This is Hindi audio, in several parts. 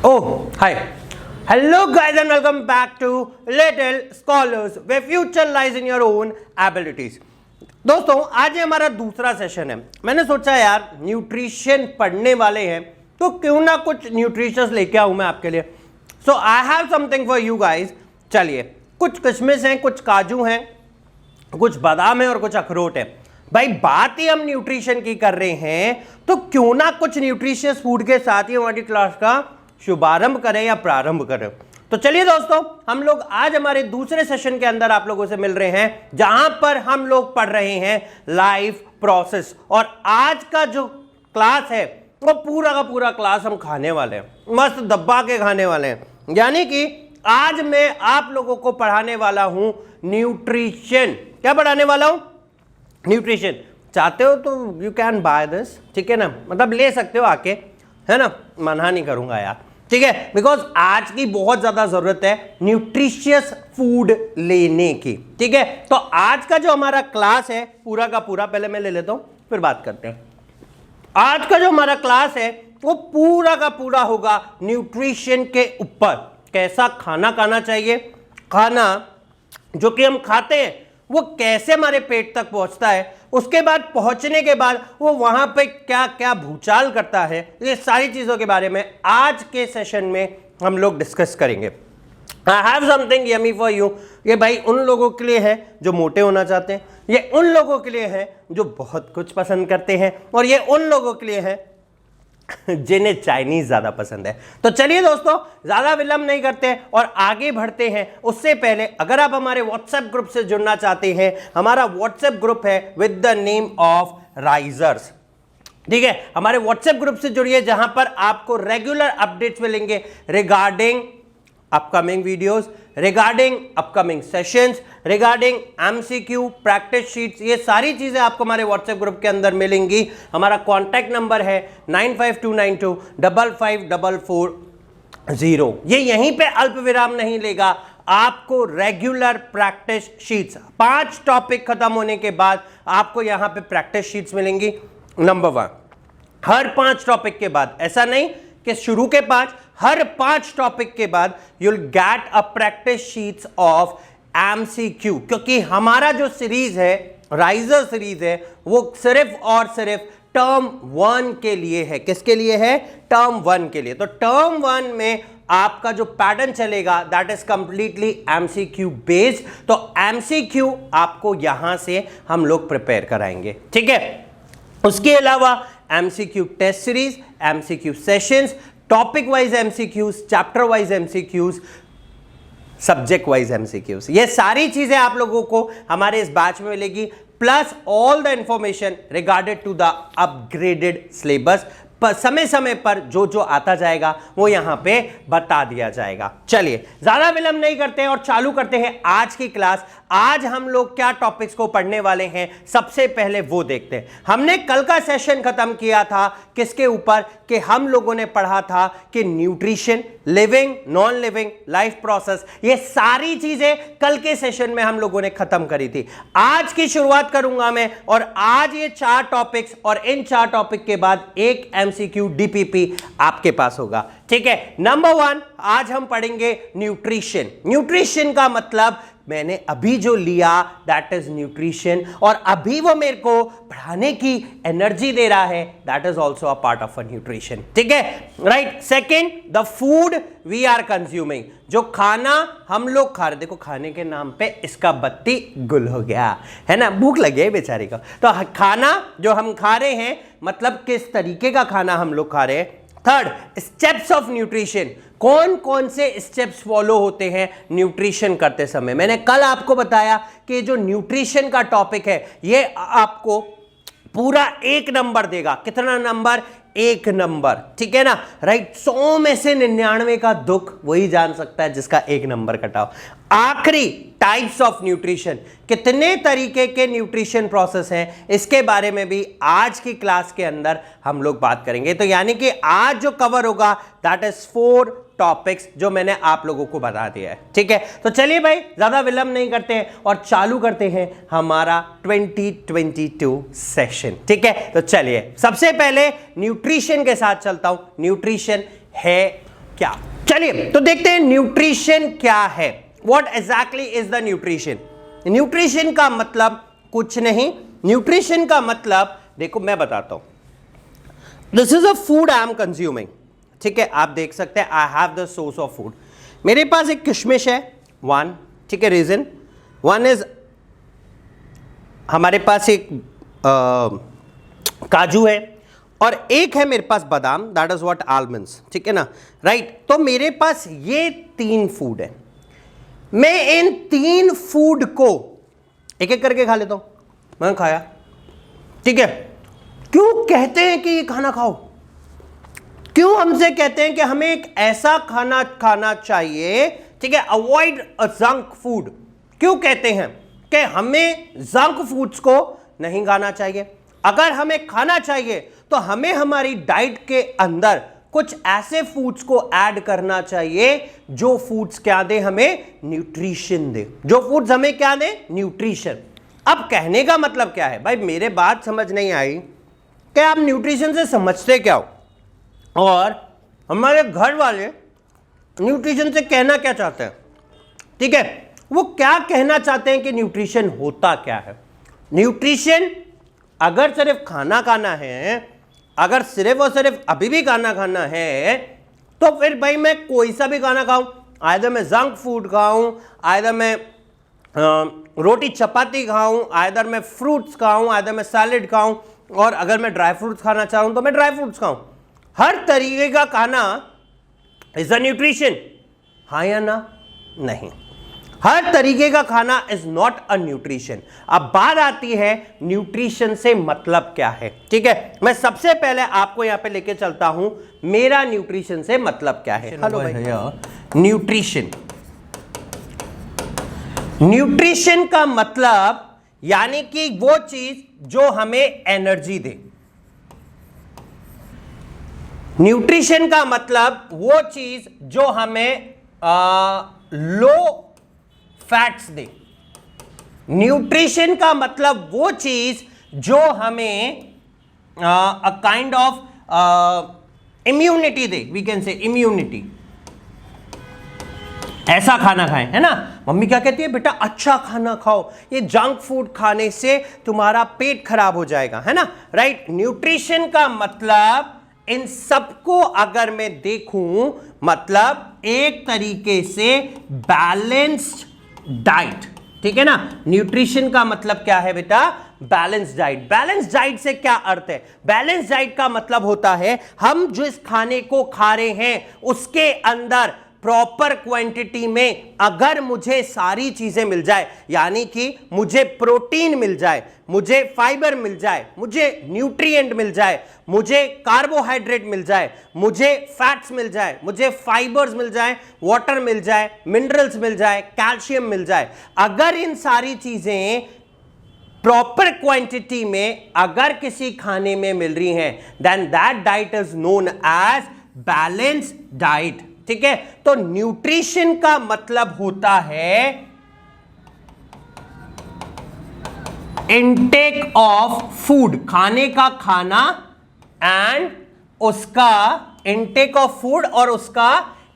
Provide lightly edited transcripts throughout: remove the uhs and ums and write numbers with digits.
Oh, hi. Hello guys and welcome back to Little Scholars where future lies in your own abilities. दोस्तों आज ये हमारा दूसरा सेशन है। मैंने सोचा यार न्यूट्रिशन पढ़ने वाले हैं तो क्यों ना कुछ न्यूट्रिशंस लेके आऊं मैं आपके लिए। So I have something for you guys. चलिए, कुछ किशमिश हैं, कुछ काजू हैं, कुछ बादाम है और कुछ अखरोट है। भाई बात ही हम न्यूट्रिशन की कर रहे हैं तो क्यों ना कुछ न्यूट्रिशियस फूड के साथ ही हमारी क्लास का शुभारंभ करें या प्रारंभ करें। तो चलिए दोस्तों, हम लोग आज हमारे दूसरे सेशन के अंदर आप लोगों से मिल रहे हैं जहां पर हम लोग पढ़ रहे हैं लाइफ प्रोसेस। और आज का जो क्लास है वो पूरा का पूरा क्लास हम खाने वाले हैं, मस्त दबा के खाने वाले हैं। यानी कि आज मैं आप लोगों को पढ़ाने वाला हूं न्यूट्रिशन। क्या पढ़ाने वाला हूं? न्यूट्रिशन। चाहते हो तो यू कैन बाय दिस, ठीक है ना, मतलब ले सकते हो आके, है ना, मना नहीं करूंगा यार, ठीक है, बिकॉज आज की बहुत ज्यादा जरूरत है न्यूट्रिशियस फूड लेने की, ठीक है। तो आज का जो हमारा क्लास है पूरा का पूरा, पहले मैं ले लेता हूं फिर बात करते हैं। आज का जो हमारा क्लास है वो पूरा का पूरा होगा न्यूट्रिशन के ऊपर। कैसा खाना खाना चाहिए, खाना जो कि हम खाते हैं वो कैसे हमारे पेट तक पहुंचता है, उसके बाद पहुंचने के बाद वो वहां पे क्या क्या भूचाल करता है, ये सारी चीजों के बारे में आज के सेशन में हम लोग डिस्कस करेंगे। आई have something yummy for you. ये भाई उन लोगों के लिए है जो मोटे होना चाहते हैं, ये उन लोगों के लिए है जो बहुत कुछ पसंद करते हैं, और ये उन लोगों के लिए है जिन्हें चाइनीज ज्यादा पसंद है। तो चलिए दोस्तों, ज्यादा विलंब नहीं करते और आगे बढ़ते हैं। उससे पहले अगर आप हमारे व्हाट्सएप ग्रुप से जुड़ना चाहते हैं, हमारा व्हाट्सएप ग्रुप है with the name of risers, ठीक है। हमारे व्हाट्सएप ग्रुप से जुड़िए जहां पर आपको रेगुलर अपडेट्स मिलेंगे regarding upcoming videos, regarding upcoming sessions, regarding MCQ, practice sheets, ये सारी चीजें आपको हमारे व्हाट्सएप ग्रुप के अंदर मिलेंगी। हमारा कॉन्टैक्ट नंबर है 9529255440। ये यहीं पे अल्प विराम नहीं लेगा, आपको रेगुलर प्रैक्टिस शीट्स 5 टॉपिक खत्म होने के बाद आपको यहां पे प्रैक्टिस शीट्स मिलेंगी। नंबर 1, हर 5 टॉपिक के बाद, ऐसा नहीं कि शुरू के 5, हर 5 टॉपिक के बाद you'll get a practice sheets of MCQ, क्योंकि हमारा जो सीरीज है, राइजर सीरीज है, वो सिर्फ और सिर्फ टर्म 1 के लिए है। किसके लिए है? टर्म 1 के लिए। तो टर्म 1 में आपका जो पैटर्न चलेगा that is completely MCQ based. तो MCQ आपको यहां से हम लोग प्रिपेयर कराएंगे, ठीक है। उसके अलावा MCQ test series, MCQ sessions, topic wise MCQs, chapter wise MCQs, subject wise MCQs, ये सारी चीजें आप लोगों को हमारे इस बैच में मिलेगी, plus all the information regarded to the upgraded syllabus. समय समय पर जो जो आता जाएगा वो यहां पे बता दिया जाएगा। चलिए ज्यादा विलंब नहीं करते हैं और चालू करते हैं आज की क्लास। आज हम लोग क्या टॉपिक्स को पढ़ने वाले हैं, सबसे पहले वो देखते हैं। हमने कल का सेशन खत्म किया था किसके ऊपर, कि हम लोगों ने पढ़ा था कि nutrition, living, non living, life process, ये सारी चीजें कल के सेशन में हम लोगों ने खत्म करी थी। आज की शुरुआत करूंगा मैं, और आज ये 4 टॉपिक्स और इन 4 टॉपिक के बाद एक MCQ DPP आपके पास होगा, ठीक है। नंबर 1, आज हम पढ़ेंगे न्यूट्रिशन। न्यूट्रिशन का मतलब मैंने अभी जो लिया दैट इज न्यूट्रिशन, और अभी वो मेरे को पढ़ाने की एनर्जी दे रहा है, that is also a part of a nutrition, ठीक है, right. Second, the food we are consuming, जो खाना हम लोग खा रहे, देखो खाने के नाम पे इसका बत्ती गुल हो गया है ना, भूख लगी है बेचारी को। तो खाना जो हम खा रहे हैं, मतलब किस तरीके का खाना हम लोग खा रहे हैं। थर्ड, स्टेप्स ऑफ न्यूट्रिशन, कौन कौन से स्टेप्स फॉलो होते हैं न्यूट्रिशन करते समय। मैंने कल आपको बताया कि जो न्यूट्रिशन का टॉपिक है ये आपको पूरा 1 नंबर देगा। कितना नंबर? 1 नंबर, ठीक है ना, राइट। 100 में से 99 का दुख वही जान सकता है जिसका 1 नंबर कटा हो। आखिरी, टाइप्स ऑफ न्यूट्रिशन, कितने तरीके के न्यूट्रिशन प्रोसेस हैं, इसके बारे में भी आज की क्लास के अंदर हम लोग बात करेंगे। तो यानी कि आज जो कवर होगा दैट इज 4 टॉपिक्स जो मैंने आप लोगों को बता दिया है, ठीक है। तो चलिए भाई ज्यादा विलंब नहीं करते हैं और चालू करते हैं हमारा 2022 सेशन, ठीक है। तो चलिए सबसे पहले न्यूट्रिशन के साथ चलता हूं। न्यूट्रिशन है क्या। चलिए तो देखते हैं न्यूट्रिशन क्या है, what exactly is the nutrition. Nutrition का मतलब कुछ नहीं, न्यूट्रिशन का मतलब देखो मैं बताता हूं, this is a food I am consuming, ठीक है, आप देख सकते हैं I have the source of food. मेरे पास एक किशमिश है, वन, ठीक है, रीजन वन इज हमारे पास एक काजू है, और एक है मेरे पास बादाम, दैट इज व्हाट आलमंड्स, ठीक है ना, राइट। तो मेरे पास ये 3 फूड है, मैं इन 3 फूड को एक एक करके खा लेता हूं। मैंने खाया, ठीक है, क्यों कहते हैं कि ये खाना खाओ, क्यों हमसे कहते हैं कि हमें एक ऐसा खाना खाना चाहिए, ठीक है, अवॉइड अ जंक फूड, क्यों कहते हैं कि हमें जंक फूड्स को नहीं खाना चाहिए। अगर हमें खाना चाहिए तो हमें हमारी डाइट के अंदर कुछ ऐसे फूड्स को ऐड करना चाहिए जो फूड्स क्या दे, हमें न्यूट्रिशन दे, जो फूड्स हमें क्या दे, न्यूट्रिशन। अब कहने का मतलब क्या है भाई, मेरे बात समझ नहीं आई कि आप न्यूट्रिशन से समझते क्या हो, और हमारे घर वाले न्यूट्रिशन से कहना क्या चाहते हैं, ठीक है, वो क्या कहना चाहते हैं कि न्यूट्रिशन होता क्या है। न्यूट्रिशन अगर सिर्फ खाना खाना है, अगर सिर्फ और सिर्फ अभी भी खाना खाना है, तो फिर भाई मैं कोई सा भी खाना खाऊं, आइदर मैं जंक फूड खाऊं, आइदर मैं रोटी चपाती खाऊं, आइदर मैं फ्रूट्स खाऊं, आइदर मैं सैलेड खाऊं, और अगर मैं ड्राई फ्रूट्स खाना चाहूं तो मैं ड्राई फ्रूट्स खाऊं। हर तरीके का खाना इज अ न्यूट्रिशन, हाँ या ना? नहीं, हर तरीके का खाना इज नॉट अ न्यूट्रिशन। अब बात आती है न्यूट्रिशन से मतलब क्या है, ठीक है। मैं सबसे पहले आपको यहां पे लेके चलता हूं, मेरा न्यूट्रिशन से मतलब क्या है। हेलो भैया, न्यूट्रिशन, न्यूट्रिशन का मतलब यानी कि वो चीज जो हमें एनर्जी दे। न्यूट्रिशन का मतलब वो चीज जो हमें लो फैट्स दे। न्यूट्रिशन का मतलब वो चीज जो हमें अ काइंड ऑफ इम्यूनिटी दे, वी कैन से इम्यूनिटी। ऐसा खाना खाएं, है ना। मम्मी क्या कहती है, बेटा अच्छा खाना खाओ, ये जंक फूड खाने से तुम्हारा पेट खराब हो जाएगा, है ना, राइट। न्यूट्रिशन का मतलब इन सबको अगर मैं देखूं, मतलब एक तरीके से बैलेंस्ड डाइट, ठीक है ना। न्यूट्रिशन का मतलब क्या है बेटा, बैलेंस डाइट। बैलेंस डाइट से क्या अर्थ है, बैलेंस डाइट का मतलब होता है हम जिस खाने को खा रहे हैं उसके अंदर प्रॉपर क्वांटिटी में अगर मुझे सारी चीजें मिल जाए, यानी कि मुझे प्रोटीन मिल जाए, मुझे फाइबर मिल जाए, मुझे न्यूट्रिएंट मिल जाए, मुझे कार्बोहाइड्रेट मिल जाए, मुझे फैट्स मिल जाए, मुझे फाइबर्स मिल जाए, वाटर मिल जाए, मिनरल्स मिल जाए, कैल्शियम मिल जाए, अगर इन सारी चीजें प्रॉपर क्वांटिटी में अगर किसी खाने में मिल रही हैं, then that diet is known as balanced diet, ठीक है। तो न्यूट्रिशन का मतलब होता है इनटेक ऑफ फूड, खाने का खाना, एंड उसका इनटेक ऑफ फूड और उसका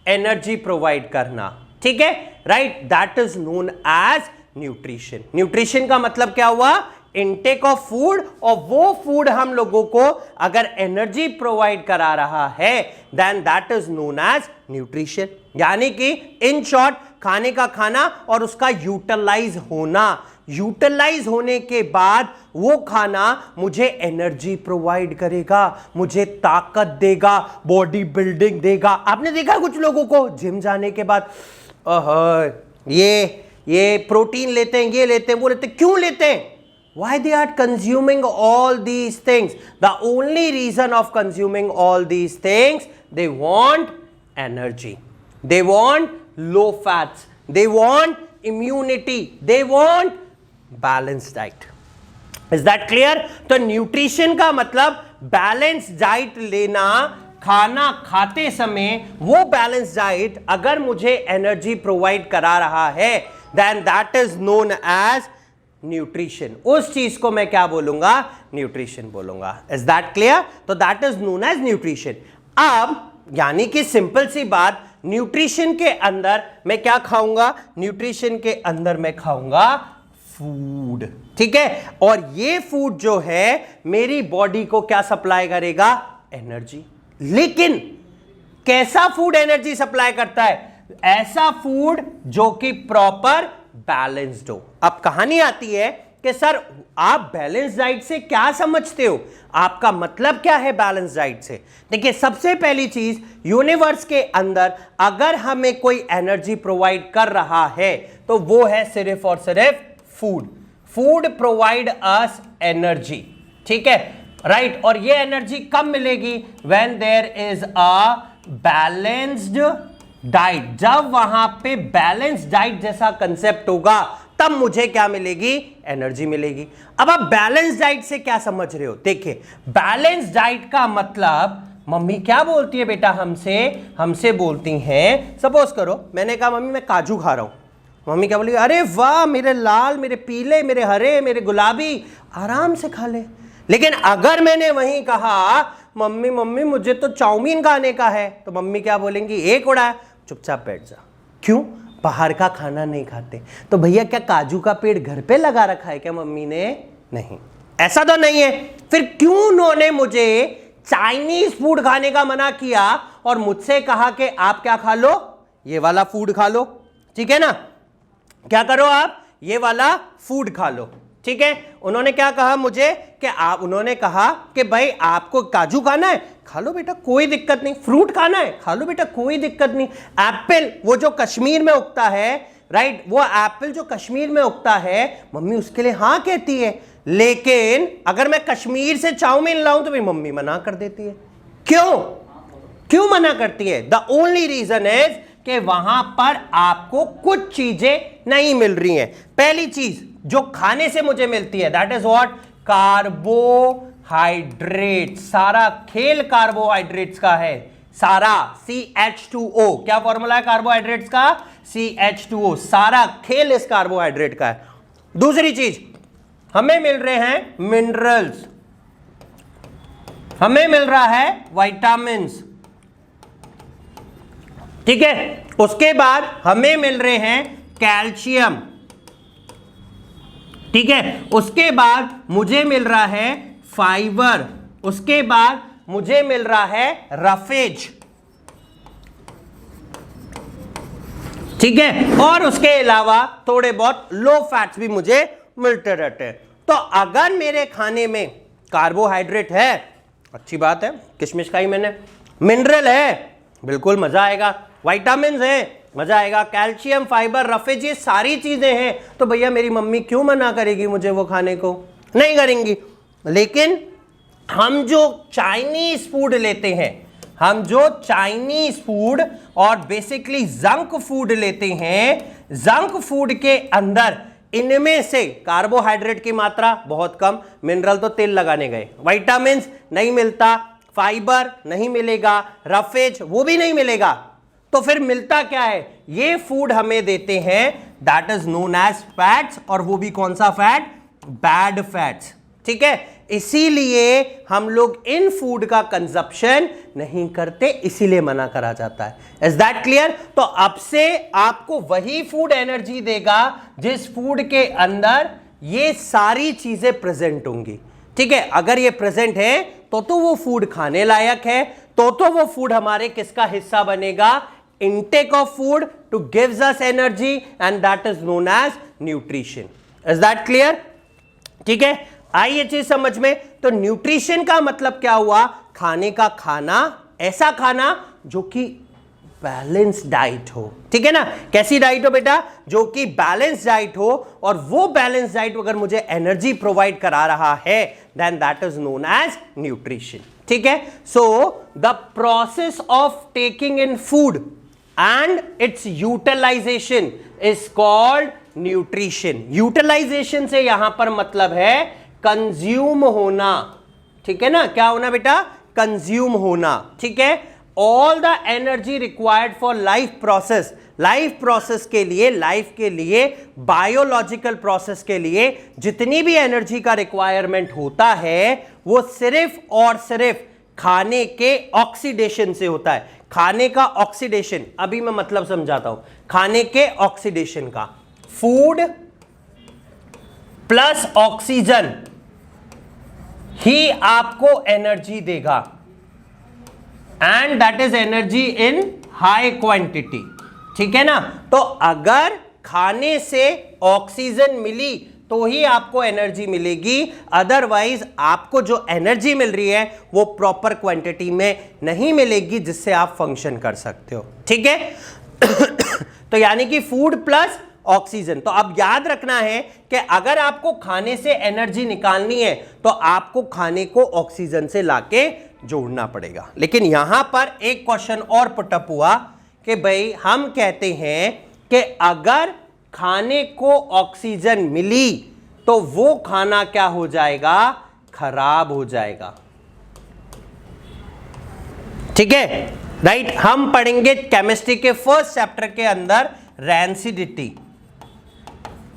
एनर्जी प्रोवाइड करना, ठीक है, right. That is known as nutrition. Nutrition का मतलब क्या हुआ, इनटेक ऑफ फूड, और वो फूड हम लोगों को अगर एनर्जी प्रोवाइड करा रहा है, then that is known as nutrition. यानी कि इन शॉर्ट, खाने का खाना और उसका यूटिलाइज होना, यूटिलाइज होने के बाद वो खाना मुझे एनर्जी प्रोवाइड करेगा, मुझे ताकत देगा, बॉडी बिल्डिंग देगा। आपने देखा कुछ लोगों को जिम जाने के बाद ये प्रोटीन लेते हैं, ये लेते हैं, वो लेते हैं, क्यों लेते हैं? Why they are consuming all these things? The only reason of consuming all these things, they want energy, they want low fats, they want immunity, they want balanced diet. Is that clear? तो न्यूट्रिशन का मतलब बैलेंस डाइट लेना, खाना खाते समय वो बैलेंस डाइट अगर मुझे एनर्जी प्रोवाइड करा रहा है, then that is known as nutrition. उस चीज को मैं क्या बोलूंगा, न्यूट्रिशन बोलूंगा। Is that clear? तो that is known as nutrition. अब यानी कि सिंपल सी बात, न्यूट्रिशन के अंदर मैं क्या खाऊंगा? न्यूट्रिशन के अंदर मैं खाऊंगा फूड, ठीक है। और ये फूड जो है मेरी बॉडी को क्या सप्लाई करेगा? एनर्जी। लेकिन कैसा फूड एनर्जी सप्लाई करता है? ऐसा फूड जो कि प्रॉपर बैलेंस्ड हो। अब कहानी आती है कि सर आप बैलेंस डाइट से क्या समझते हो? आपका मतलब क्या है बैलेंस डाइट से? देखिए, सबसे पहली चीज, यूनिवर्स के अंदर अगर हमें कोई एनर्जी प्रोवाइड कर रहा है तो वो है सिर्फ और सिर्फ food. Food provide us energy, ठीक है, राइट। और ये एनर्जी कब मिलेगी? When there is a balanced diet. जब वहां पे बैलेंस डाइट जैसा कंसेप्ट होगा तब मुझे क्या मिलेगी? एनर्जी मिलेगी। अब आप बैलेंस डाइट से क्या समझ रहे हो? देखिए, बैलेंस डाइट का मतलब मम्मी क्या बोलती है बेटा हमसे बोलती हैं, सपोज करो मैंने कहा मम्मी मैं काजू खा रहा हूं। मम्मी क्या बोली? अरे वाह, मेरे लाल, मेरे पीले, मेरे हरे, मेरे गुलाबी, आराम से खा ले। लेकिन अगर मैंने वहीं कहा मम्मी मुझे तो चाउमीन खाने का है, तो मम्मी क्या बोलेंगी? एक उड़ा, चुपचाप बैठ जा। क्यों? बाहर का खाना नहीं खाते। तो भैया क्या काजू का पेड़ घर पे लगा रखा है क्या मम्मी ने? नहीं, ऐसा तो नहीं है। फिर क्यों उन्होंने मुझे चाइनीज फूड खाने का मना किया और मुझसे कहा कि आप क्या खा लो? ये वाला फूड खा लो, ठीक है ना? क्या करो आप? ये वाला फूड खा लो, ठीक है। उन्होंने क्या कहा मुझे कि उन्होंने कहा कि भाई आपको काजू खाना है, खा लो बेटा, कोई दिक्कत नहीं। फ्रूट खाना है, खा लो बेटा, कोई दिक्कत नहीं। एप्पल, वो जो कश्मीर में उगता है, राइट, वो एप्पल जो कश्मीर में उगता है, मम्मी उसके लिए हाँ कहती है। लेकिन अगर मैं कश्मीर से चाउमीन लाऊं तो मेरी मम्मी मना कर देती है। क्यों मना करती है? द ओनली रीजन इज कि वहां पर आपको कुछ चीजें नहीं मिल रही हैं। पहली चीज जो खाने से मुझे मिलती है, दैट इज व्हाट? कार्बोहाइड्रेट। सारा खेल कार्बोहाइड्रेट्स का है, सारा। CH2O, क्या फॉर्मूला है कार्बोहाइड्रेट्स का? CH2O। सारा खेल इस कार्बोहाइड्रेट का है। दूसरी चीज, हमें मिल रहे हैं मिनरल्स, हमें मिल रहा है विटामिन्स, ठीक है। उसके बाद हमें मिल रहे हैं कैल्शियम, ठीक है। उसके बाद मुझे मिल रहा है फाइबर, उसके बाद मुझे मिल रहा है रफेज, ठीक है। और उसके अलावा थोड़े बहुत लो फैट्स भी मुझे मिलते रहते हैं। तो अगर मेरे खाने में कार्बोहाइड्रेट है, अच्छी बात है, किशमिश खाई मैंने। मिनरल है, बिल्कुल मजा आएगा। विटामिन्स है, मजा आएगा। कैल्शियम, फाइबर, रफेज, ये सारी चीजें हैं। तो भैया मेरी मम्मी क्यों मना करेगी मुझे वो खाने को? नहीं करेंगी। लेकिन हम जो चाइनीज फूड लेते हैं, हम जो चाइनीज फूड और बेसिकली जंक फूड लेते हैं, जंक फूड के अंदर इनमें से कार्बोहाइड्रेट की मात्रा बहुत कम, मिनरल तो तेल लगाने गए, विटामिन्स नहीं मिलता, फाइबर नहीं मिलेगा, रफेज वो भी नहीं मिलेगा। तो फिर मिलता क्या है? ये फूड हमें देते हैं, that is known as fats. और वो भी कौन सा फैट? बैड फैट्स, ठीक है। इसीलिए हम लोग इन फूड का कंजप्शन नहीं करते, इसीलिए मना करा जाता है। Is that clear? तो अब से आपको वही फूड एनर्जी देगा जिस फूड के अंदर ये सारी चीजें प्रेजेंट होंगी, ठीक है। अगर ये प्रेजेंट है तो वो फूड खाने लायक है, तो वो फूड हमारे किसका हिस्सा बनेगा? intake of food to gives us energy and that is known as nutrition. Is that clear? ठीक है, आई ये चीज समझ में। तो न्यूट्रिशन का मतलब क्या हुआ? खाने का खाना, ऐसा खाना जो कि बैलेंस डाइट हो, ठीक है ना। कैसी डाइट हो बेटा? जो कि बैलेंस डाइट हो। और वो बैलेंस डाइट अगर मुझे एनर्जी प्रोवाइड करा रहा है, then that is known as nutrition, ठीक है। So the process of taking in food and its utilization is called nutrition. Utilization से यहां पर मतलब है कंज्यूम होना, ठीक है ना। क्या होना बेटा? कंज्यूम होना, ठीक है। All the energy required for life process के लिए, लाइफ के लिए, बायोलॉजिकल प्रोसेस के लिए जितनी भी एनर्जी का रिक्वायरमेंट होता है वो सिर्फ और सिर्फ खाने के ऑक्सीडेशन से होता है। खाने का ऑक्सीडेशन, अभी मैं मतलब समझाता हूं। खाने के ऑक्सीडेशन का, फूड प्लस ऑक्सीजन ही आपको एनर्जी देगा, and that is energy in high quantity. ठीक है ना? तो अगर खाने से ऑक्सीजन मिली तो ही आपको एनर्जी मिलेगी, अदरवाइज आपको जो एनर्जी मिल रही है वो प्रॉपर क्वांटिटी में नहीं मिलेगी जिससे आप फंक्शन कर सकते हो। ठीक है? तो यानी कि फूड प्लस ऑक्सीजन। तो अब याद रखना है कि अगर आपको खाने से एनर्जी निकालनी है तो आपको खाने को ऑक्सीजन से लाके जोड़ना पड़ेगा। लेकिन यहां पर एक क्वेश्चन और पुटअप हुआ कि भाई हम कहते हैं कि अगर खाने को ऑक्सीजन मिली तो वो खाना क्या हो जाएगा? खराब हो जाएगा। ठीक है? राइट? हम पढ़ेंगे केमिस्ट्री के फर्स्ट चैप्टर के अंदर रैंसिडिटी।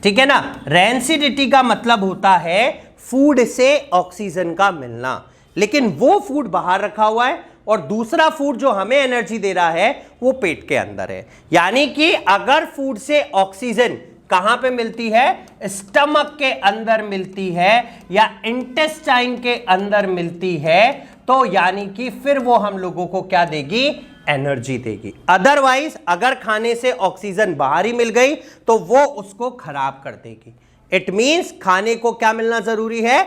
ठीक है ना? रैंसिडिटी का मतलब होता है फूड से ऑक्सीजन का मिलना, लेकिन वो फूड बाहर रखा हुआ है और दूसरा फूड जो हमें एनर्जी दे रहा है वो पेट के अंदर है। यानी कि अगर फूड से ऑक्सीजन कहां पे मिलती है? स्टमक के अंदर मिलती है या इंटेस्टाइन के अंदर मिलती है, तो यानी कि फिर वो हम लोगों को क्या देगी? एनर्जी देगी। अदरवाइज अगर खाने से ऑक्सीजन बाहर ही मिल गई तो वो उसको खराब कर देगी। इट मींस खाने को क्या मिलना जरूरी है?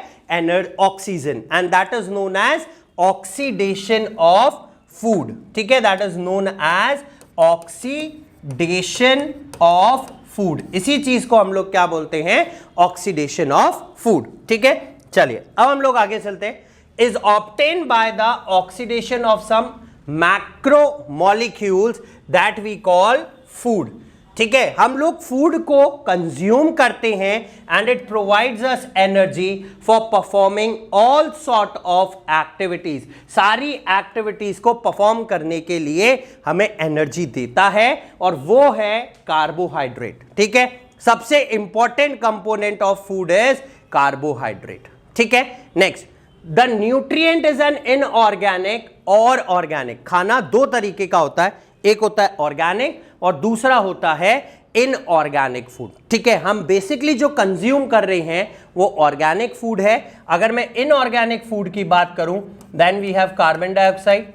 Oxygen, and that is known as oxidation of food. ठीक है? That is known as oxidation of food. इसी चीज को हम लोग क्या बोलते हैं? Oxidation of food. ठीक है? चलिए अब हम लोग आगे चलते हैं। Is obtained by the oxidation of some macromolecules that we call food. ठीक है? हम लोग फूड को कंज्यूम करते हैं and it provides us energy for performing all sort of activities. सारी एक्टिविटीज को परफॉर्म करने के लिए हमें एनर्जी देता है और वो है कार्बोहाइड्रेट। ठीक है? सबसे important component of food is carbohydrate. ठीक है? Next, the nutrient is an inorganic और ऑर्गेनिक। खाना दो तरीके का होता है, एक होता है ऑर्गेनिक और दूसरा होता है इनऑर्गेनिक फूड। ठीक है? हम बेसिकली जो कंज्यूम कर रहे हैं वो ऑर्गेनिक फूड है। अगर मैं इनऑर्गेनिक फूड की बात करूं, then we have carbon dioxide,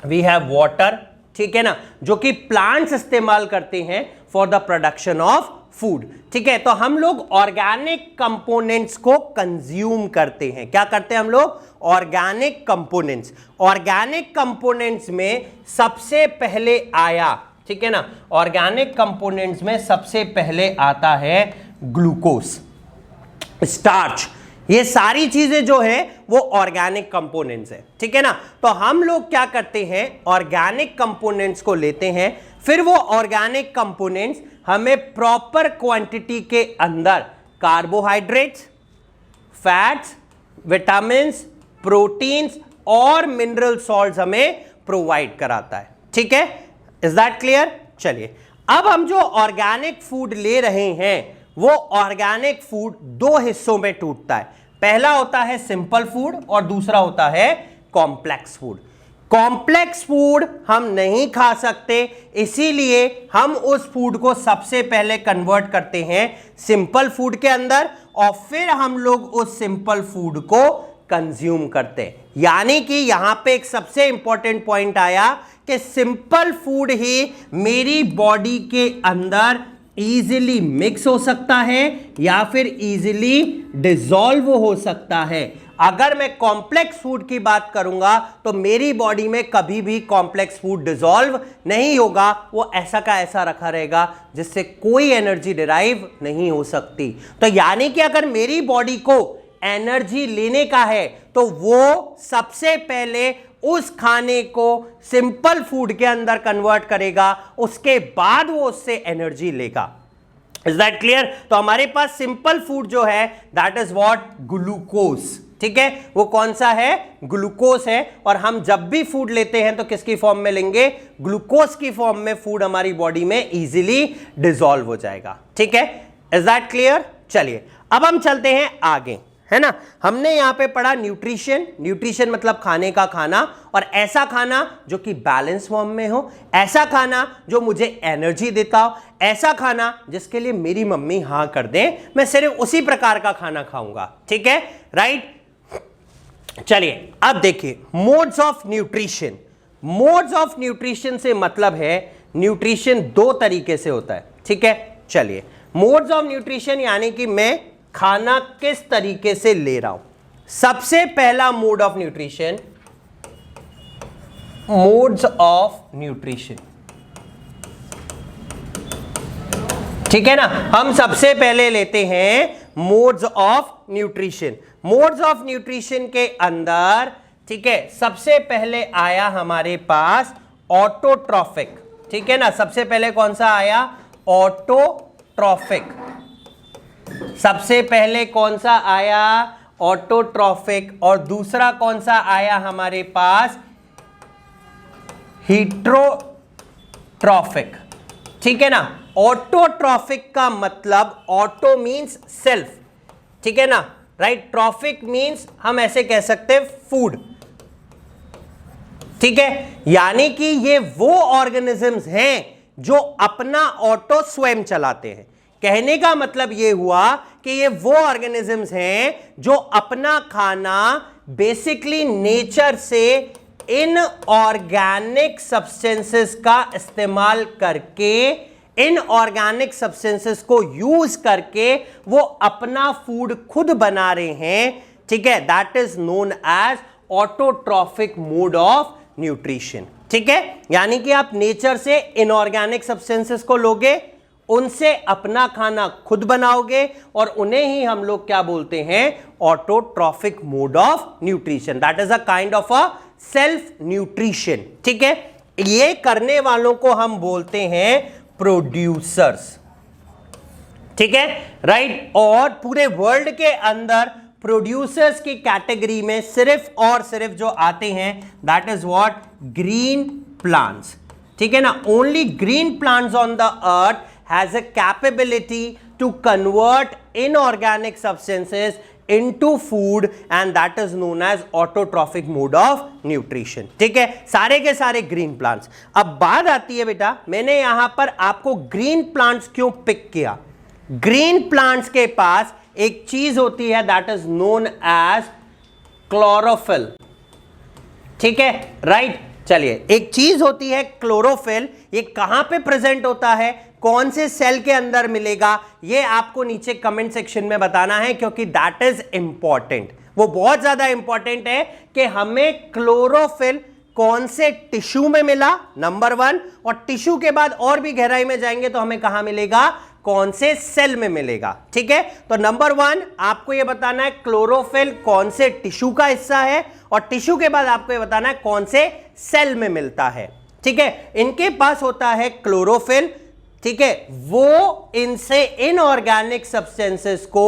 we have water. ठीक है ना? जो कि प्लांट्स इस्तेमाल करते हैं for the production of food. ठीक है? तो हम लोग ऑर्गेनिक कंपोनेंट्स को कंज्यूम करते हैं। क्या करते हैं हम लोग? Organic components. ऑर्गेनिक कंपोनेंट्स में सबसे पहले आया, ठीक है ना, ऑर्गेनिक कंपोनेंट्स में सबसे पहले आता है ग्लूकोज, स्टार्च। ये सारी चीजें जो है वो ऑर्गेनिक कंपोनेंट्स है। ठीक है ना? तो हम लोग क्या करते हैं? ऑर्गेनिक कंपोनेंट्स को लेते हैं, फिर वो ऑर्गेनिक कंपोनेंट्स हमें प्रॉपर क्वांटिटी के अंदर कार्बोहाइड्रेट्स, फैट्स, विटामिन्स, प्रोटीन्स और मिनरल सॉल्ट्स हमें प्रोवाइड कराता है। ठीक है? Is that clear? चलिए अब हम जो ऑर्गेनिक फूड ले रहे हैं वो ऑर्गेनिक फूड दो हिस्सों में टूटता है। पहला होता है सिंपल फूड और दूसरा होता है कॉम्प्लेक्स फूड। कॉम्प्लेक्स फूड हम नहीं खा सकते, इसीलिए हम उस फूड को सबसे पहले कन्वर्ट करते हैं सिंपल फूड के अंदर और फिर हम लोग उस सिंपल फूड को कंज्यूम करते हैं। यानी कि यहां पे एक सबसे इंपॉर्टेंट पॉइंट आया कि सिंपल फूड ही मेरी बॉडी के अंदर इजीली मिक्स हो सकता है या फिर इजीली डिसॉल्व हो सकता है। अगर मैं कॉम्प्लेक्स फूड की बात करूंगा तो मेरी बॉडी में कभी भी कॉम्प्लेक्स फूड डिसॉल्व नहीं होगा, वो ऐसा का ऐसा रखा रहेगा जिससे कोई एनर्जी डिराइव नहीं हो सकती। तो यानी कि अगर मेरी बॉडी को एनर्जी लेने का है तो वो सबसे पहले उस खाने को सिंपल फूड के अंदर कन्वर्ट करेगा, उसके बाद वो उससे एनर्जी लेगा। Is that clear? तो हमारे पास सिंपल फूड जो है दैट इज व्हाट? ग्लूकोज। ठीक है? वो कौन सा है? ग्लूकोज है। और हम जब भी फूड लेते हैं तो किसकी फॉर्म में लेंगे? ग्लूकोज की फॉर्म में फूड हमारी बॉडी में इजीली डिसॉल्व हो जाएगा। ठीक है? Is that clear? चलिए अब हम चलते हैं आगे, है ना। हमने यहां पे पढ़ा न्यूट्रिशन, न्यूट्रिशन मतलब खाने का खाना, और ऐसा खाना जो कि बैलेंस फॉर्म में हो, ऐसा खाना जो मुझे एनर्जी देता हो, ऐसा खाना जिसके लिए मेरी मम्मी हाँ कर दे, मैं सिर्फ उसी प्रकार का खाना खाऊंगा, ठीक है, राइट। चलिए अब देखिए modes of nutrition. Modes of nutrition से मतलब है न्यूट्रिशन दो तरीके से होता है, ठीक है। चलिए मोड्स ऑफ न्यूट्रिशन यानी कि मैं खाना किस तरीके से ले रहा हूं। सबसे पहला mode of nutrition, modes of nutrition, ठीक है ना। हम सबसे पहले लेते हैं modes of nutrition. Modes of nutrition के अंदर, ठीक है, सबसे पहले आया हमारे पास ऑटोट्रॉफिक, ठीक है ना। सबसे पहले कौन सा आया? ऑटोट्रॉफिक। सबसे पहले कौन सा आया? ऑटोट्रॉफिक। और दूसरा कौन सा आया हमारे पास? हीट्रोट्रॉफिक, ठीक है ना। ऑटोट्रॉफिक का मतलब ऑटो मींस सेल्फ, ठीक है ना, राइट। ट्रॉफिक मींस हम ऐसे कह सकते हैं फूड, ठीक है। यानी कि ये वो ऑर्गेनिजम्स हैं जो अपना ऑटो स्वयं चलाते हैं। कहने का मतलब ये हुआ कि ये वो ऑर्गेनिजम्स हैं जो अपना खाना बेसिकली नेचर से इन ऑर्गेनिक सब्सटेंसेस का इस्तेमाल करके, इन ऑर्गेनिक सब्सटेंसेस को यूज करके वो अपना फूड खुद बना रहे हैं, ठीक है। That is known as autotrophic mode of nutrition, ठीक है। यानी कि आप नेचर से इनऑर्गेनिक सब्सटेंसेस को लोगे, उनसे अपना खाना खुद बनाओगे, और उन्हें ही हम लोग क्या बोलते हैं? Autotrophic mode of nutrition. That is a kind of a self nutrition, ठीक है। ये करने वालों को हम बोलते हैं प्रोड्यूसर्स, ठीक है, राइट। और पूरे वर्ल्ड के अंदर प्रोड्यूसर्स की कैटेगरी में सिर्फ और सिर्फ जो आते हैं, that is what? Green plants, ठीक है ना। Only green plants on the earth has a capability to convert inorganic substances into food, and that is known as autotrophic mode of nutrition, ठीक है। सारे के सारे ग्रीन प्लांट्स। अब बात आती है बेटा, मैंने यहां पर आपको ग्रीन प्लांट्स क्यों पिक किया? ग्रीन प्लांट्स के पास एक चीज होती है that is known as chlorophyll, ठीक है, राइट। चलिए एक चीज होती है क्लोरोफिल, ये कहां पे प्रेजेंट होता है, कौन से सेल के अंदर मिलेगा, ये आपको नीचे कमेंट सेक्शन में बताना है, क्योंकि दैट इज इंपॉर्टेंट। वो बहुत ज्यादा इंपॉर्टेंट है कि हमें क्लोरोफिल कौन से टिश्यू में मिला, नंबर 1, और टिश्यू के बाद और भी गहराई में जाएंगे तो हमें कहां मिलेगा, कौन से सेल में मिलेगा, ठीक है। तो नंबर 1 आपको यह बताना है क्लोरोफिल कौन से टिश्यू का हिस्सा है, और टिश्यू के बाद आपको यह बताना है कौन से सेल में मिलता है, ठीक है। इनके पास होता है क्लोरोफिल, ठीक है, वो इनसे इनऑर्गेनिक सब्सटेंसेस को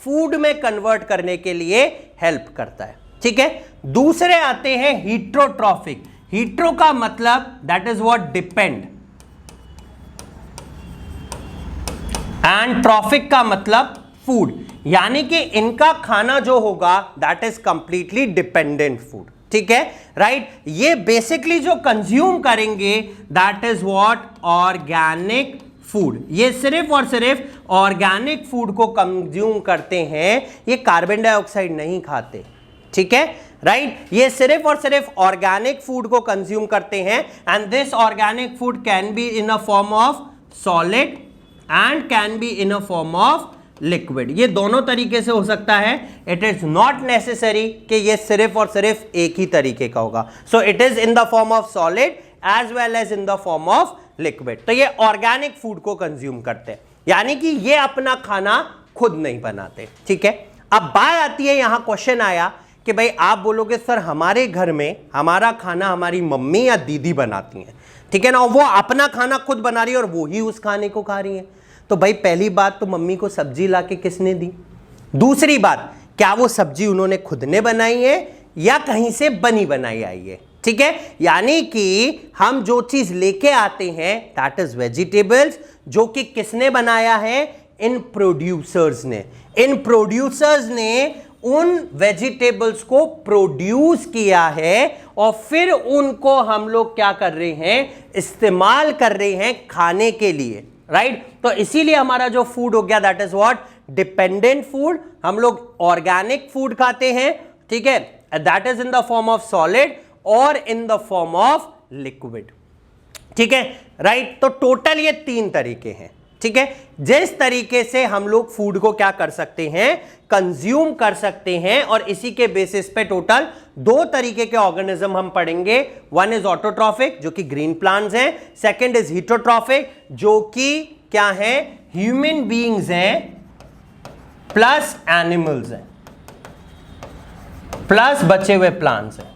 फूड में कन्वर्ट करने के लिए हेल्प करता है, ठीक है। दूसरे आते हैं हीट्रोट्रॉफिक। हीट्रो का मतलब that is what? Depend, and trophic का मतलब फूड, यानी कि इनका खाना जो होगा that is completely dependent food, ठीक है, राइट। ये बेसिकली जो कंज्यूम करेंगे that is what? Organic food. ये सिर्फ और सिर्फ ऑर्गेनिक फूड को कंज्यूम करते हैं, ये कार्बन डाइऑक्साइड नहीं खाते, ठीक है, राइट। ये सिर्फ और सिर्फ ऑर्गेनिक फूड को कंज्यूम करते हैं, and this organic food can be in a form of solid and can be in a form of liquid. ये दोनों तरीके से हो सकता है। इट इज नॉट नेसेसरी कि ये सिर्फ और सिर्फ एक ही तरीके का होगा। So it is in the form of solid as well as in the form of liquid. तो ये ऑर्गेनिक फूड को कंज्यूम करते हैं, यानी कि ये अपना खाना खुद नहीं बनाते, ठीक है। अब बात आती है, यहां क्वेश्चन आया कि भाई आप बोलोगे सर हमारे घर में हमारा खाना हमारी मम्मी या दीदी बनाती हैं, ठीक है ना, और वो अपना खाना खुद बना रही है और वो ही उस खाने को खा रही है। तो भाई पहली बात तो मम्मी को सब्जी लाके किसने दी? दूसरी बात, क्या वो सब्जी उन्होंने खुद ने बनाई है या कहीं से बनी बनाई आई है, ठीक है। यानी कि हम जो चीज लेके आते हैं दैट इज वेजिटेबल्स, जो कि किसने बनाया है? इन प्रोड्यूसर्स ने। इन प्रोड्यूसर्स ने उन वेजिटेबल्स को प्रोड्यूस किया है और फिर उनको हम लोग क्या कर रहे हैं, इस्तेमाल कर रहे हैं खाने के लिए, राइट। तो इसीलिए हमारा जो फूड हो गया that is what, dependent food. हम लोग ऑर्गेनिक फूड खाते हैं, ठीक है, that is in the form of solid और in the form of liquid, ठीक है, राइट। तो टोटल ये 3 तरीके हैं, ठीक है, जिस तरीके से हम लोग फूड को क्या कर सकते हैं, कंज्यूम कर सकते हैं। और इसी के बेसिस पे टोटल 2 तरीके के ऑर्गेनिज्म हम पढ़ेंगे। वन इज ऑटोट्रॉफिक जो कि ग्रीन प्लांट्स हैं, सेकंड इज हीटोट्रॉफिक जो कि क्या है, ह्यूमन बीइंग्स हैं प्लस एनिमल्स हैं प्लस बचे हुए प्लांट्स हैं,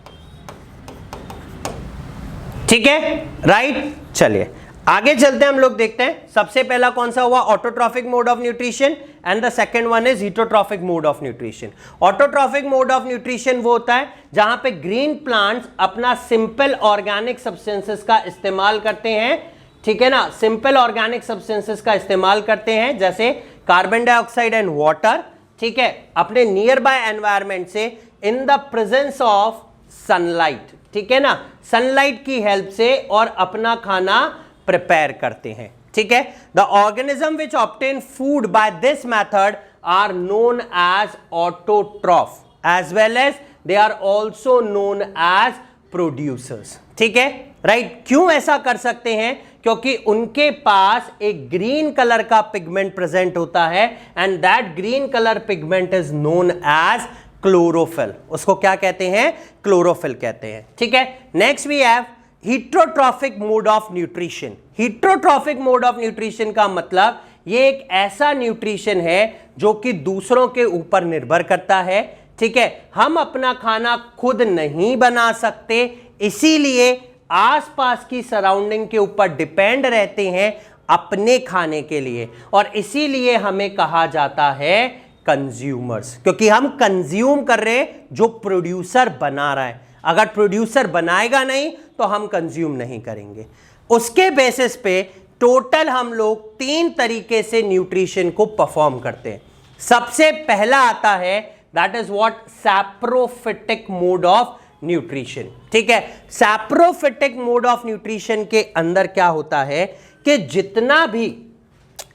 ठीक है, राइट। चलिए आगे चलते हैं, हम लोग देखते हैं सबसे पहला कौन सा हुआ, autotrophic mode of nutrition, and the second one is heterotrophic mode of nutrition. Autotrophic mode of nutrition वो होता है जहां पे ग्रीन प्लांट्स अपना सिंपल ऑर्गेनिक सब्सटेंसेस का इस्तेमाल करते हैं, ठीक है ना, सिंपल ऑर्गेनिक सब्सटेंसेस का इस्तेमाल करते हैं जैसे कार्बन डाइऑक्साइड एंड वाटर, ठीक है, अपने नियर बाय एनवायरमेंट से in the presence of sunlight, ठीक है ना, सनलाइट की हेल्प से और अपना खाना प्रिपेयर करते हैं, ठीक है। The organism which obtain food by this method are known as autotroph as well as they are also known as producers, ठीक है, राइट। क्यों ऐसा कर सकते हैं, क्योंकि उनके पास एक ग्रीन कलर का पिगमेंट प्रेजेंट होता है and that green colour pigment is known as chlorophyll. उसको क्या कहते हैं, क्लोरोफिल कहते हैं, ठीक है। Next we have heterotrophic mode of nutrition. Heterotrophic mode of nutrition का मतलब ये एक ऐसा न्यूट्रिशन है जो कि दूसरों के ऊपर निर्भर करता है, ठीक है। हम अपना खाना खुद नहीं बना सकते, इसीलिए आसपास की सराउंडिंग के ऊपर डिपेंड रहते हैं अपने खाने के लिए, और इसीलिए हमें कहा जाता है कंज्यूमर्स, क्योंकि हम कंज्यूम कर रहे हैं जो प्रोड्यूसर बना रहा है। अगर प्रोड्यूसर बनाएगा नहीं तो हम कंज्यूम नहीं करेंगे। उसके बेसिस पे टोटल हम लोग 3 तरीके से न्यूट्रिशन को परफॉर्म करते हैं। सबसे पहला आता है that is what, saprophytic mode of nutrition, ठीक है। सैप्रोफिटिक मोड ऑफ न्यूट्रिशन के अंदर क्या होता है कि जितना भी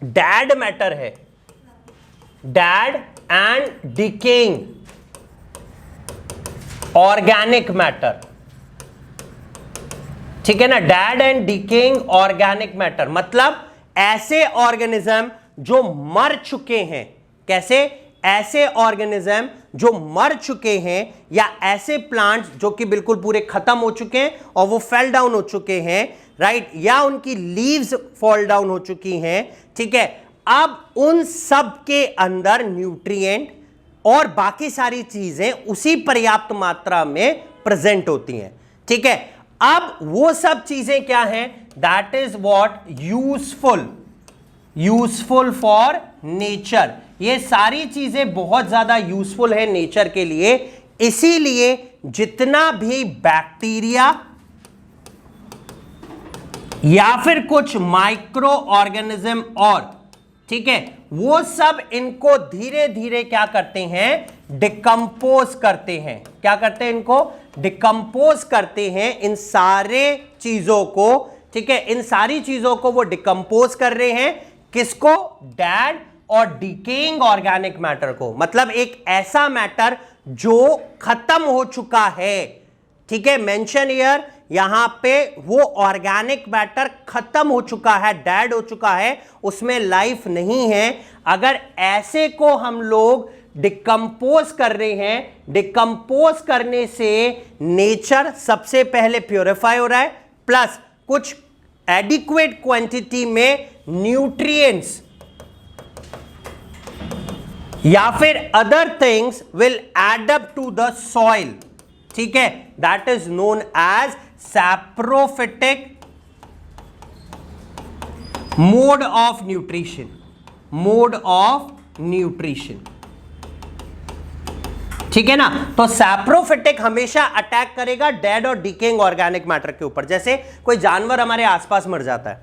डेड मैटर है, dead and decaying organic matter, ठीक है ना, dead and decaying organic matter मतलब ऐसे ऑर्गेनिज्म जो मर चुके हैं। कैसे, ऐसे ऑर्गेनिज्म जो मर चुके हैं या ऐसे प्लांट्स जो कि बिल्कुल पूरे खत्म हो चुके हैं और वो फेल डाउन हो चुके हैं, राइट, या उनकी लीव्स फॉल डाउन हो चुकी हैं, ठीक है। अब उन सब के अंदर न्यूट्रिएंट और बाकी सारी चीजें उसी पर्याप्त मात्रा में प्रेजेंट होती हैं, ठीक है। अब वो सब चीजें क्या हैं, that is what, useful for nature. ये सारी चीजें बहुत ज्यादा यूजफुल है नेचर के लिए, इसीलिए जितना भी बैक्टीरिया या फिर कुछ माइक्रो ऑर्गेनिज्म और, ठीक है, वो सब इनको धीरे धीरे क्या करते हैं, डिकम्पोज करते हैं। क्या करते हैं, इनको डिकम्पोज करते हैं, इन सारे चीजों को, ठीक है, इन सारी चीजों को वो डिकम्पोज कर रहे हैं। किसको, डेड और डिकेइंग ऑर्गेनिक मैटर को, मतलब एक ऐसा मैटर जो खत्म हो चुका है, ठीक है, मेंशन हियर, यहां पे वो ऑर्गेनिक मैटर खत्म हो चुका है, डेड हो चुका है, उसमें लाइफ नहीं है। अगर ऐसे को हम लोग डिकम्पोज कर रहे हैं, डिकम्पोज करने से नेचर सबसे पहले प्योरीफाई हो रहा है, प्लस कुछ एडिक्वेट क्वांटिटी में न्यूट्रिएंट्स या फिर other things will add up to the soil, ठीक है, that is known as saprophytic mode of nutrition, mode of nutrition, ठीक है ना। तो सैप्रोफिटिक हमेशा अटैक करेगा डेड और डिकेइंग ऑर्गेनिक मैटर के ऊपर। जैसे कोई जानवर हमारे आसपास मर जाता है,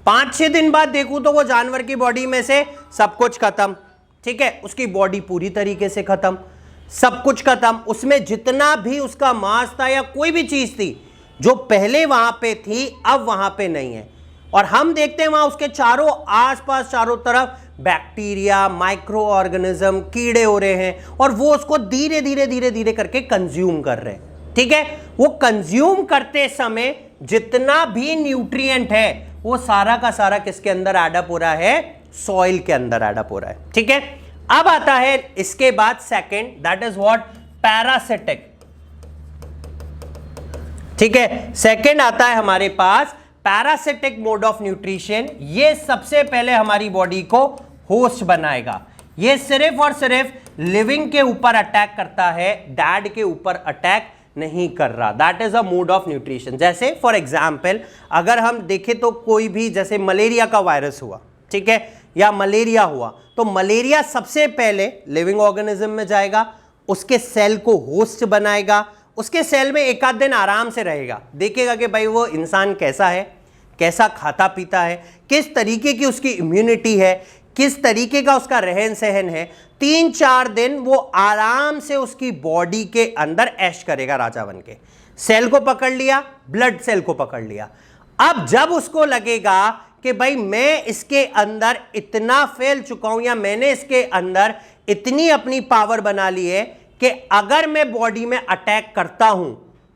5-6 दिन बाद देखूं तो वो जानवर की बॉडी में से सब कुछ खत्म, ठीक है, उसकी बॉडी पूरी तरीके से खत्म। सब कुछ खत्म, उसमें जितना भी उसका मास था या कोई भी चीज थी जो पहले वहां पे थी अब वहां पे नहीं है। और हम देखते हैं वहां उसके चारों आसपास चारों तरफ बैक्टीरिया, माइक्रो ऑर्गेनिज्म, कीड़े हो रहे हैं और वो उसको धीरे धीरे धीरे धीरे करके कंज्यूम कर रहे हैं। ठीक है, वो कंज्यूम करते समय जितना भी न्यूट्रिएंट है वो सारा का सारा किसके अंदर एडअप हो रहा है? सॉइल के अंदर एडअप हो रहा है। ठीक है, अब आता है इसके बाद second, that is what? Parasitic. ठीक है, सेकंड आता है हमारे पास पैरासिटिक मोड ऑफ न्यूट्रिशन। ये सबसे पहले हमारी बॉडी को होस्ट बनाएगा। ये सिर्फ और सिर्फ लिविंग के ऊपर अटैक करता है, डैड के ऊपर अटैक नहीं कर रहा। That is a mode of nutrition. जैसे फॉर एग्जाम्पल अगर हम देखें तो कोई भी जैसे मलेरिया का वायरस हुआ, ठीक है, या मलेरिया हुआ, तो मलेरिया सबसे पहले लिविंग ऑर्गेनिज्म में जाएगा, उसके सेल को होस्ट बनाएगा, उसके सेल में एक आध दिन आराम से रहेगा, देखेगा कि भाई वो इंसान कैसा है, कैसा खाता पीता है, किस तरीके की उसकी इम्यूनिटी है, किस तरीके का उसका रहन सहन है। 3-4 दिन वो आराम से उसकी बॉडी के अंदर ऐश करेगा राजा बन के। सेल को पकड़ लिया, ब्लड सेल को पकड़ लिया। अब जब उसको लगेगा कि भाई मैं इसके अंदर इतना फैल चुका हूं या मैंने इसके अंदर इतनी अपनी पावर बना ली है कि अगर मैं बॉडी में अटैक करता हूं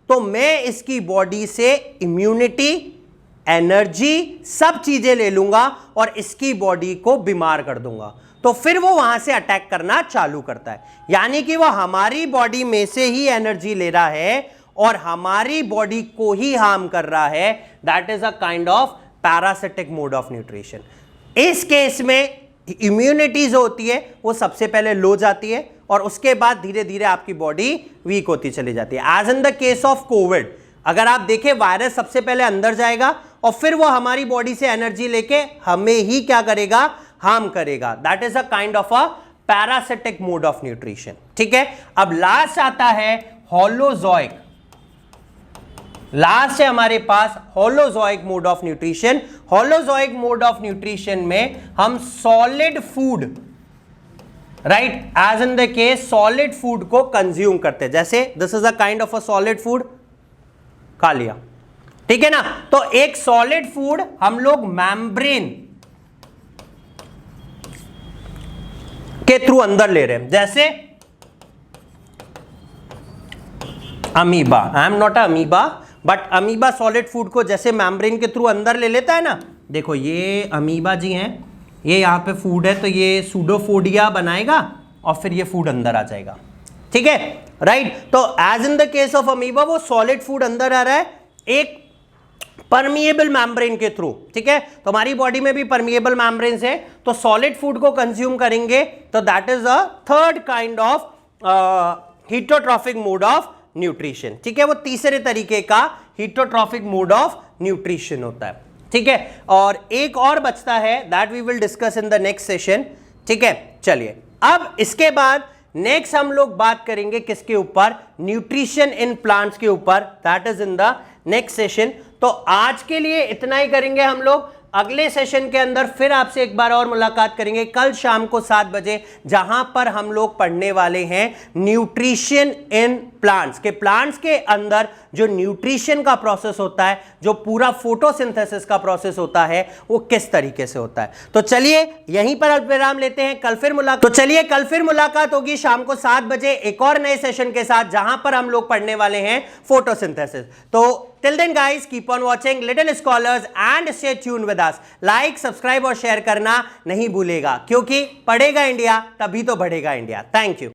तो मैं इसकी बॉडी से इम्यूनिटी, एनर्जी, सब चीजें ले लूंगा और इसकी बॉडी को बीमार कर दूंगा, तो फिर वो वहां से अटैक करना चालू करता है। यानी कि वो हमारी बॉडी में से ही एनर्जी ले रहा है और हमारी बॉडी को ही हार्म कर रहा है। That is a kind of parasitic mode of nutrition. इस केस में इम्यूनिटी जो होती है वो सबसे पहले लो जाती है और उसके बाद धीरे धीरे आपकी बॉडी वीक होती चली जाती है। As in the case of COVID, अगर आप देखें वायरस सबसे पहले अंदर जाएगा और फिर वो हमारी बॉडी से एनर्जी लेके हमें ही क्या करेगा? हार्म करेगा। That is a kind of a parasitic mode of nutrition. ठीक है, अब लास्ट आता है होलोजोइक। लास्ट है हमारे पास holozoic mode of nutrition. Holozoic mode of nutrition में हम solid food, right, as in the case solid food को कंज्यूम करते हैं। जैसे this is a kind of a solid food, खा लिया, ठीक है ना। तो एक सॉलिड फूड हम लोग मेम्ब्रेन के थ्रू अंदर ले रहे हैं, जैसे amoeba. I am not a amoeba, but amoeba solid food को जैसे मेम्ब्रेन के थ्रू अंदर ले लेता है ना। देखो ये अमीबा जी हैं, ये यहां पे फूड है तो ये सूडोफोडिया बनाएगा और फिर ये फूड अंदर आ जाएगा। ठीक है, राइट। तो as in the case of amoeba वो सॉलिड फूड अंदर आ रहा है एक परमिएबल मेम्ब्रेन के थ्रू। ठीक है, तो हमारी बॉडी में भी परमिएबल मेम्ब्रेन्स है, तो सॉलिड फूड को कंज्यूम करेंगे तो that is a third kind of heterotrophic mode of nutrition. ठीक है, वो तीसरे तरीके का हीटोट्रॉफिक मोड ऑफ न्यूट्रिशन होता है। ठीक है, और एक और बचता है that we will discuss in the next session. ठीक है, चलिए अब इसके बाद नेक्स्ट हम लोग बात करेंगे किसके ऊपर? न्यूट्रिशन इन प्लांट्स के ऊपर, that is in the next session. तो आज के लिए इतना ही करेंगे हम लोग। अगले सेशन के अंदर फिर आपसे एक बार और मुलाकात करेंगे कल शाम को 7 बजे, जहां पर हम लोग पढ़ने वाले हैं न्यूट्रिशन इन प्लांट्स। के प्लांट्स के अंदर जो न्यूट्रिशन का प्रोसेस होता है, जो पूरा फोटोसिंथेसिस का प्रोसेस होता है, वो किस तरीके से होता है। तो चलिए यहीं पर अल्पविराम लेते हैं, कल फिर मुलाकात। तो चलिए कल फिर मुलाकात होगी शाम को 7 बजे एक और नए सेशन के साथ, जहां पर हम लोग पढ़ने वाले हैं फोटोसिंथेसिस। तो till then guys, keep on watching Little Scholars and stay tuned with us. Like, subscribe और शेयर करना नहीं भूलेगा, क्योंकि पढ़ेगा इंडिया तभी तो बढ़ेगा इंडिया। Thank you.